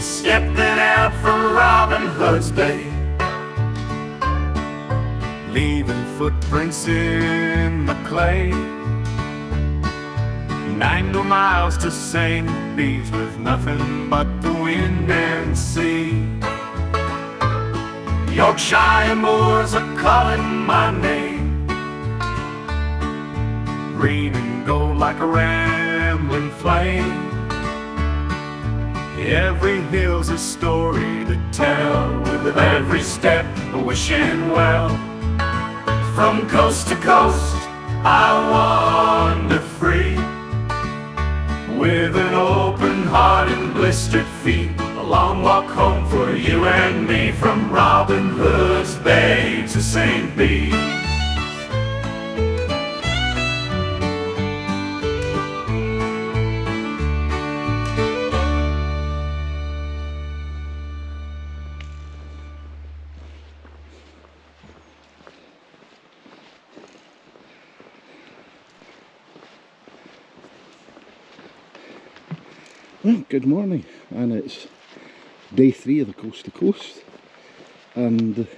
stepping out from Robin Hood's Bay, leaving footprints in the clay. 90 miles to St. Bees with nothing but the wind and sea. Yorkshire Moors are calling my name, green and gold like a rambling flame. Every hill's a story to tell, with every step a wishing well. From coast to coast I wander free, with an open heart and blistered feet. A long walk home for you and me, from Robin Hood's Bay to St. Bees. Well, good morning, and it's day 3 of the Coast to Coast, and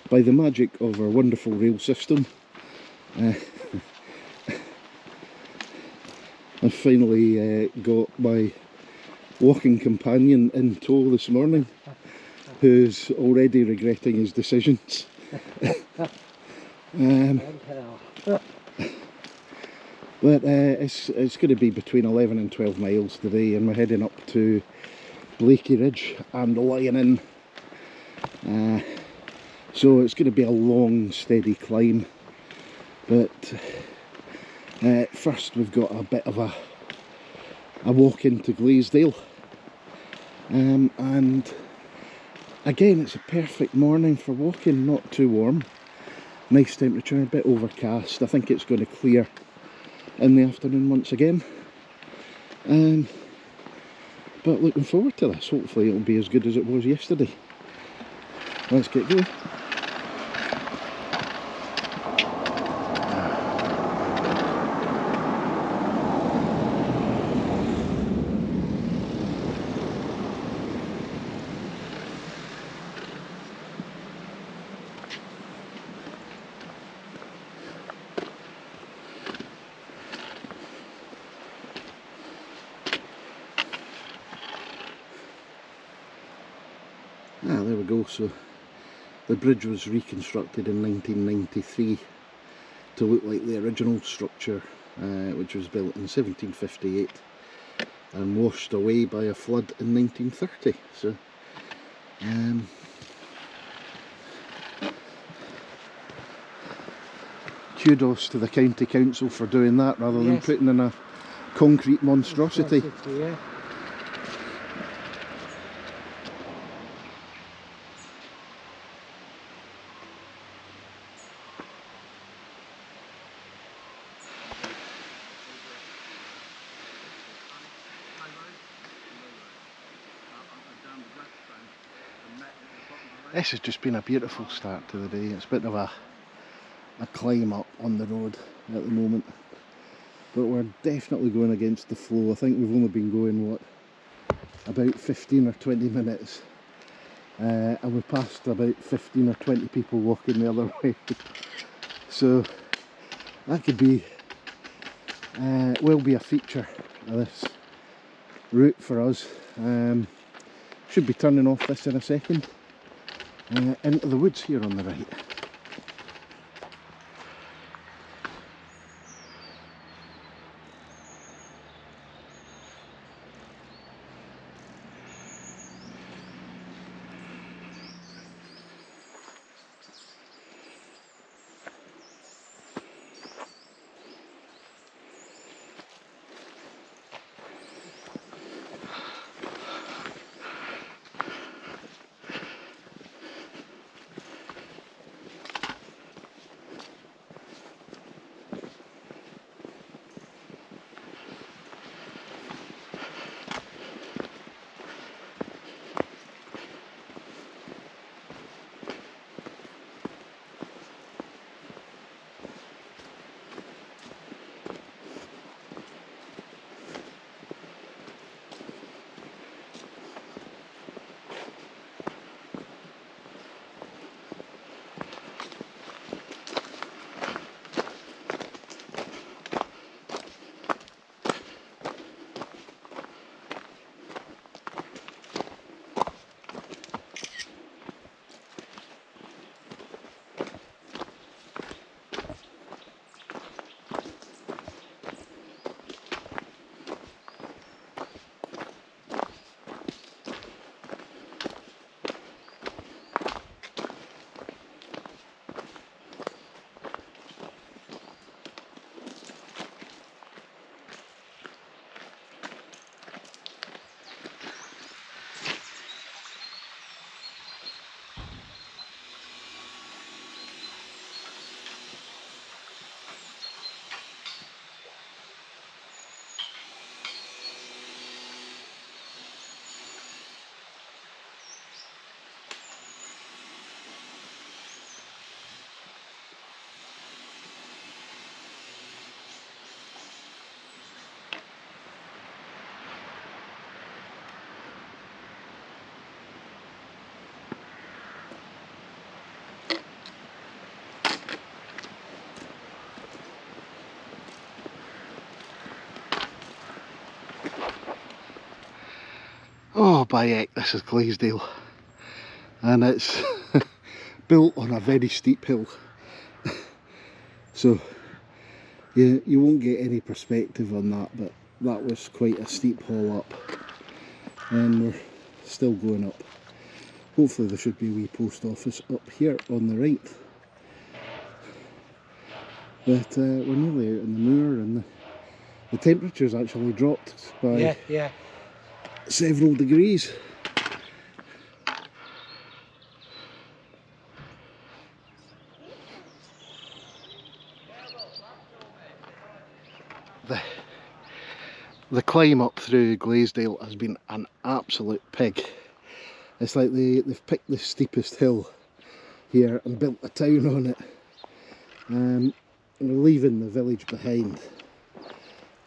by the magic of our wonderful rail system, I finally got my walking companion in tow this morning, who's already regretting his decisions. But it's going to be between 11 and 12 miles today, and we're heading up to Blakey Ridge and lying in. So it's going to be a long, steady climb. But first we've got a bit of a walk into Glaisdale. And again, it's a perfect morning for walking, not too warm. Nice temperature, a bit overcast. I think it's going to clear in the afternoon once again, but looking forward to this. Hopefully it'll be as good as it was yesterday. Let's get going. There we go. So the bridge was reconstructed in 1993 to look like the original structure, which was built in 1758 and washed away by a flood in 1930. So kudos to the county council for doing that, rather than putting in a concrete monstrosity. Yeah. This has just been a beautiful start to the day. It's a bit of a climb up on the road at the moment, but we're definitely going against the flow. I think we've only been going, what, about 15 or 20 minutes, and we passed about 15 or 20 people walking the other way. So that could be, will be a feature of this route for us. Should be turning off this in a second, into the woods here on the right. Oh, by heck, this is Glaisdale, and it's built on a very steep hill, so you won't get any perspective on that, but that was quite a steep haul up, and we're still going up. Hopefully there should be a wee post office up here on the right, but we're nearly out in the moor, and the temperature's actually dropped by several degrees. The climb up through Glaisdale has been an absolute pig. It's like they've picked the steepest hill here and built a town on it. And we're leaving the village behind.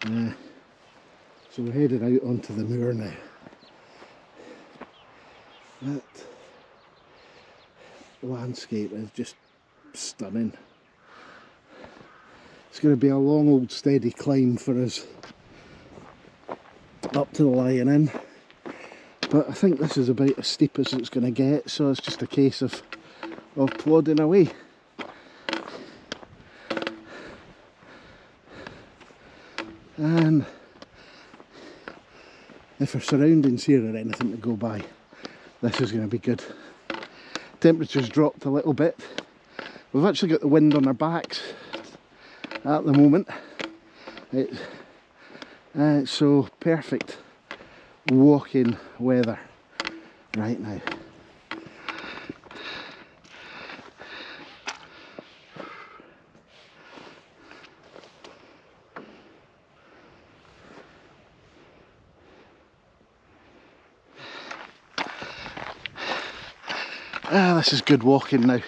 So we're heading out onto the moor now. That landscape is just stunning. It's going to be a long old steady climb for us up to the Lion Inn, but I think this is about as steep as it's going to get, so it's just a case of plodding away. And if our surroundings here are anything to go by, this is going to be good. Temperature's dropped a little bit. We've actually got the wind on our backs at the moment. It's so perfect walking weather right now. This is good walking now.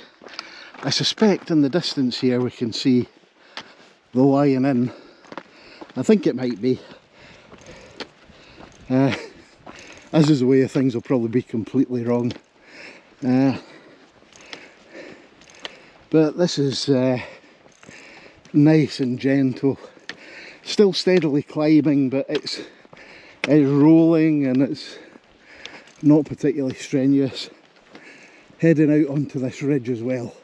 I suspect in the distance here we can see the Lion Inn. I think it might be. As is the way of things, I'll probably be completely wrong. But this is nice and gentle. Still steadily climbing, but it's rolling and it's not particularly strenuous. Heading out onto this ridge as well.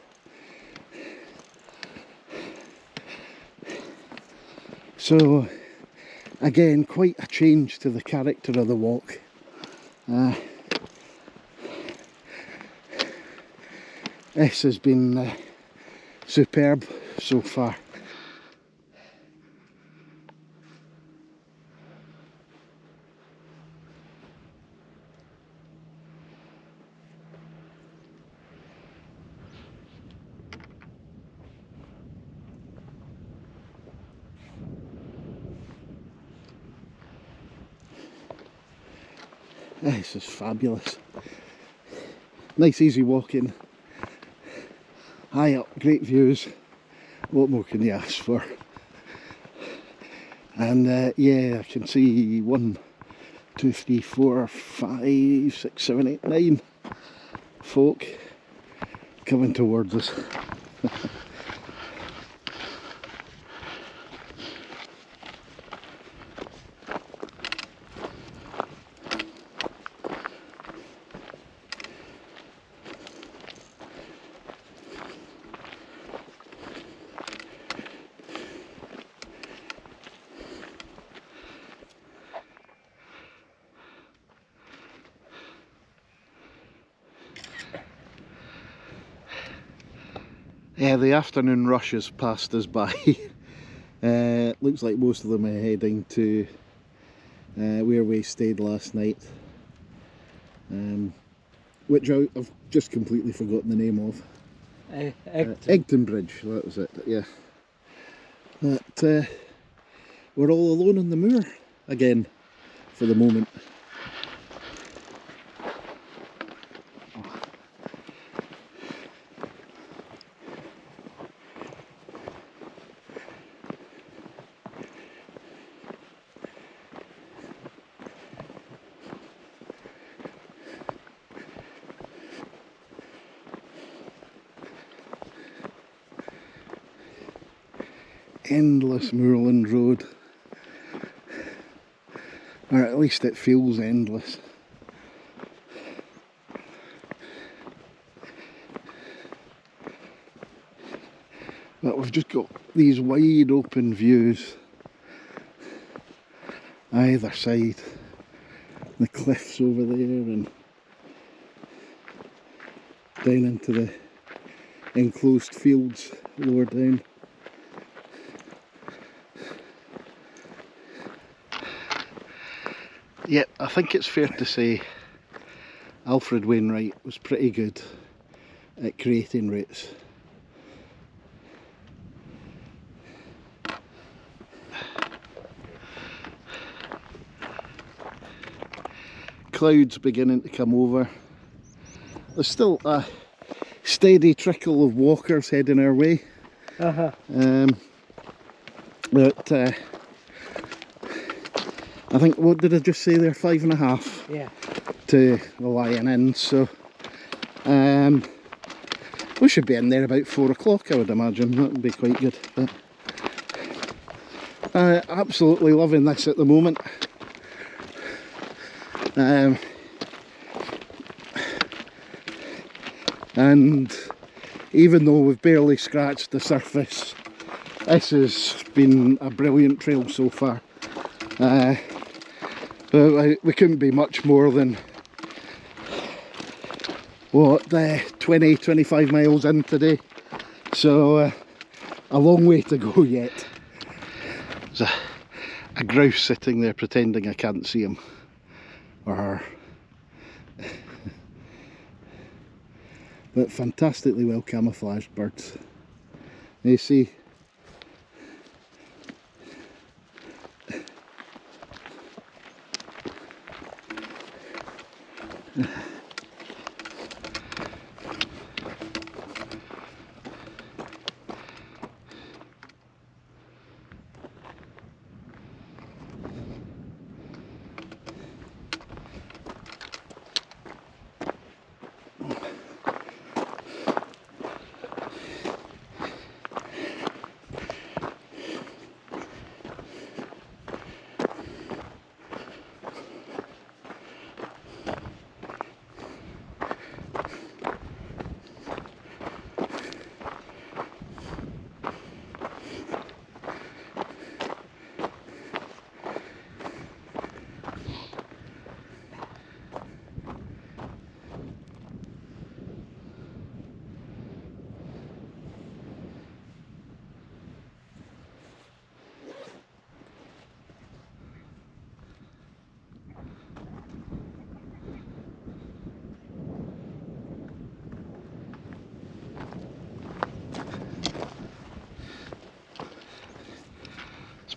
So again, quite a change to the character of the walk. This has been superb so far. This is fabulous. Nice easy walking, high up, great views. What more can you ask for? And yeah, I can see 1, 2, 3, 4, 5, 6, 7, 8, 9 folk coming towards us. Yeah, the afternoon rush has passed us by. Looks like most of them are heading to where we stayed last night, which I've just completely forgotten the name of. Egton Bridge, that was it, yeah. But we're all alone on the moor again for the moment. Endless moorland road, or at least it feels endless. But we've just got these wide open views either side. The cliffs over there and down into the enclosed fields lower down. Yep, I think it's fair to say Alfred Wainwright was pretty good at creating routes. Clouds beginning to come over. There's still a steady trickle of walkers heading our way. But I think, what did I just say there, 5.5? Yeah. To the Lion Inn, so we should be in there about 4 o'clock, I would imagine. That would be quite good. But absolutely loving this at the moment. And even though we've barely scratched the surface, this has been a brilliant trail so far. But we couldn't be much more than, what, 20-25 miles in today, so a long way to go yet. There's a grouse sitting there pretending I can't see him or her. But fantastically well camouflaged birds. You see,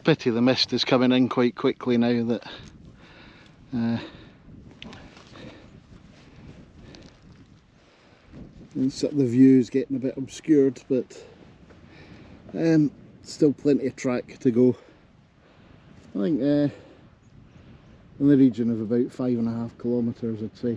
pity the mist is coming in quite quickly now that and sort of the view's getting a bit obscured, but still plenty of track to go. I think in the region of about 5.5 kilometres, I'd say.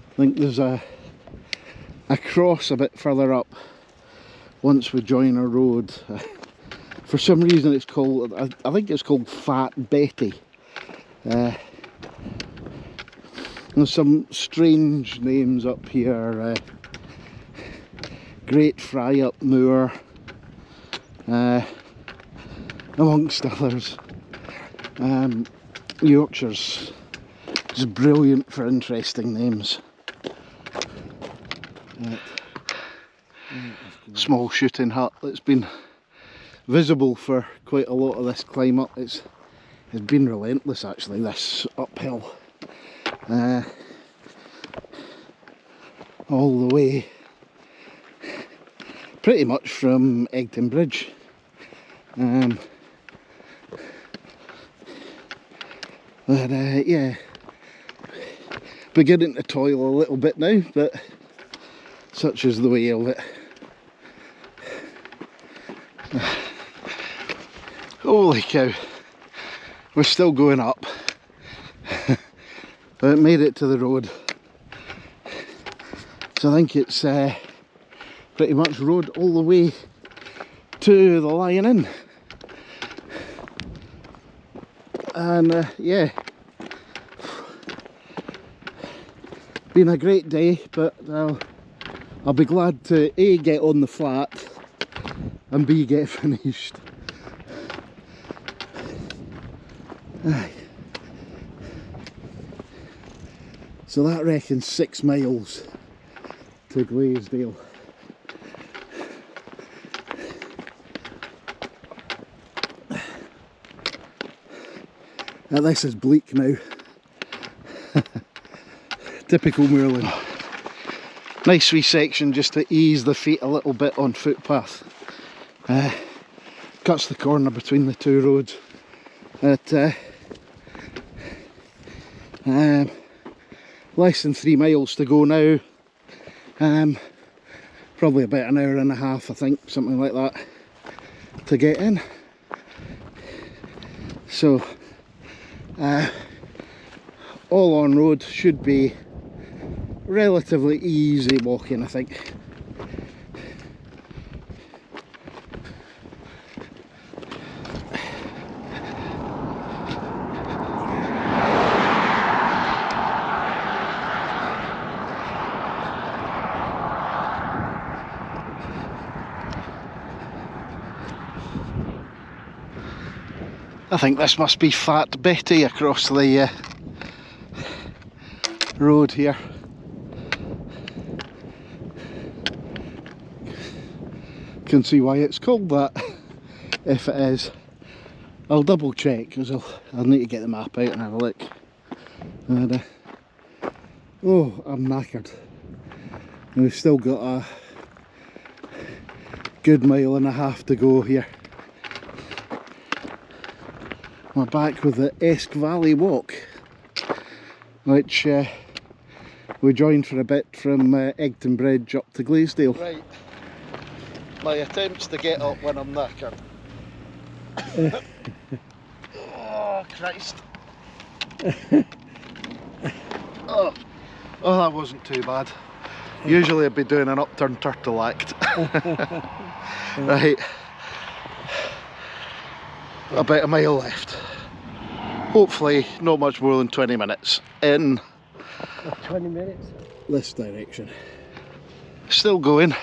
I think there's a cross a bit further up once we join a road. For some reason it's called, I think it's called Fat Betty. There's some strange names up here. Great Fry Up Moor, amongst others. Yorkshire's just brilliant for interesting names. Small shooting hut that's been visible for quite a lot of this climb up. It's been relentless actually, this uphill. All the way pretty much from Egton Bridge. But yeah, beginning to toil a little bit now, but such is the way of it. Holy cow, we're still going up, but made it to the road. So I think it's pretty much road all the way to the Lion Inn. And yeah, been a great day, but I'll be glad to A, get on the flat, and B, get finished. Aye. So that reckons 6 miles to Glaisdale. Now this is bleak now. Typical moorland. Nice wee section just to ease the feet a little bit on footpath. Cuts the corner between the two roads. Less than 3 miles to go now. Probably about an hour and a half, I think, something like that, to get in. So all on road should be relatively easy walking, I think. I think this must be Fat Betty across the road here. Can see why it's called that, if it is. I'll double check, because I'll need to get the map out and have a look. And, oh, I'm knackered. And we've still got a good 1.5 miles to go here. We're back with the Esk Valley Walk, which we joined for a bit from Egton Bridge up to Glaisdale. Right, my attempts to get up when I'm knackered. Oh Christ! Oh, that wasn't too bad. Usually I'd be doing an upturned turtle act. Right. About 1 mile left. Hopefully not much more than 20 minutes in 20 minutes this direction. Still going.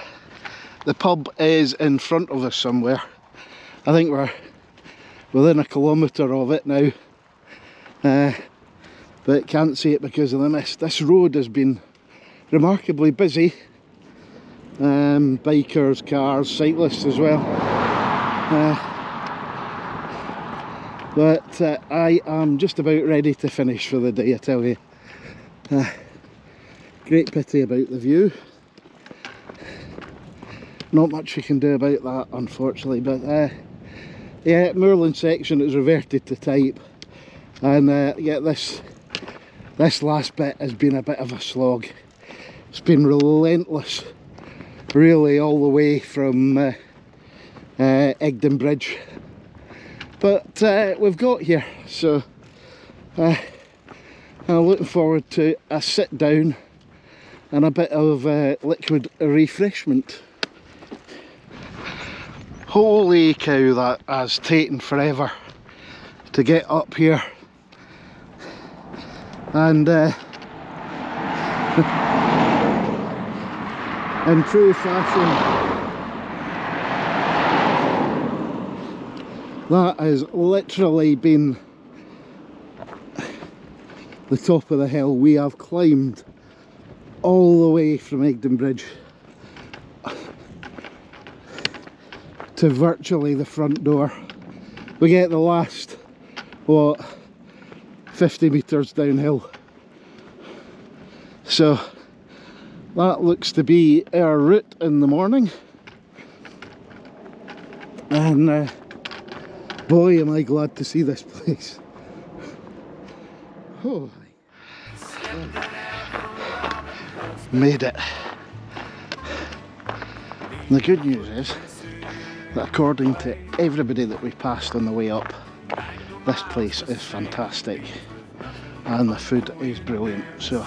The pub is in front of us somewhere. I think we're within 1 kilometre of it now, but can't see it because of the mist. This road has been remarkably busy. Bikers, cars, cyclists as well. But I am just about ready to finish for the day, I tell you. Great pity about the view. Not much you can do about that, unfortunately, but yeah, moorland section has reverted to type, and yeah, this last bit has been a bit of a slog. It's been relentless, really, all the way from Egton Bridge. But we've got here, so I'm looking forward to a sit down and a bit of liquid refreshment. Holy cow, that has taken forever to get up here. And in true fashion, that has literally been the top of the hill. We have climbed all the way from Egton Bridge to virtually the front door. We get the last, what, 50 metres downhill. So that looks to be our route in the morning. And boy, am I glad to see this place. Oh, made it. The good news is that according to everybody that we passed on the way up, this place is fantastic and the food is brilliant, so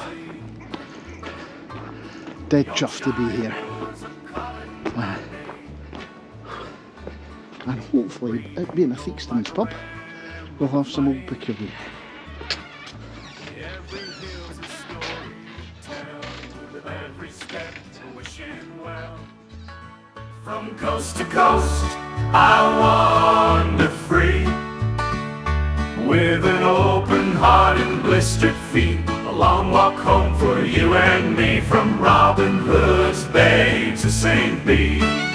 dead chuffed to be here. And hopefully, it being a Theakston's pub, we'll have some old Piccadilly. Every hill's a story to tell, with every step wishing well. From coast to coast, I wander free, with an open heart and blistered feet. A long walk home for you and me, from Robin Hood's Bay to St. Bede.